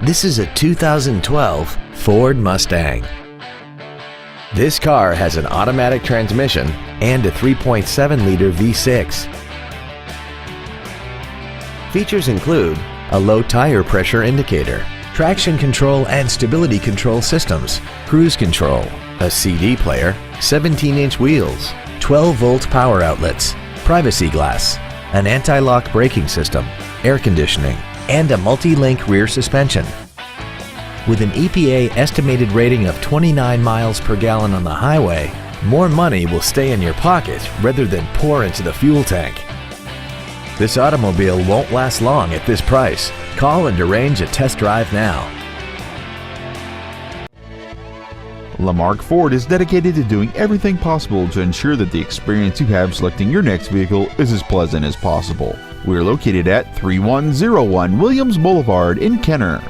This is a 2012 Ford Mustang. This car has an automatic transmission and a 3.7-liter V6. Features include a low tire pressure indicator, traction control and stability control systems, cruise control, a CD player, 17-inch wheels, 12-volt power outlets, privacy glass, an anti-lock braking system, air conditioning, and a multi-link rear suspension. With an EPA estimated rating of 29 miles per gallon on the highway, more money will stay in your pocket rather than pour into the fuel tank. This automobile won't last long at this price. Call and arrange a test drive now. Lamarque Ford is dedicated to doing everything possible to ensure that the experience you have selecting your next vehicle is as pleasant as possible. We are located at 3101 Williams Boulevard in Kenner.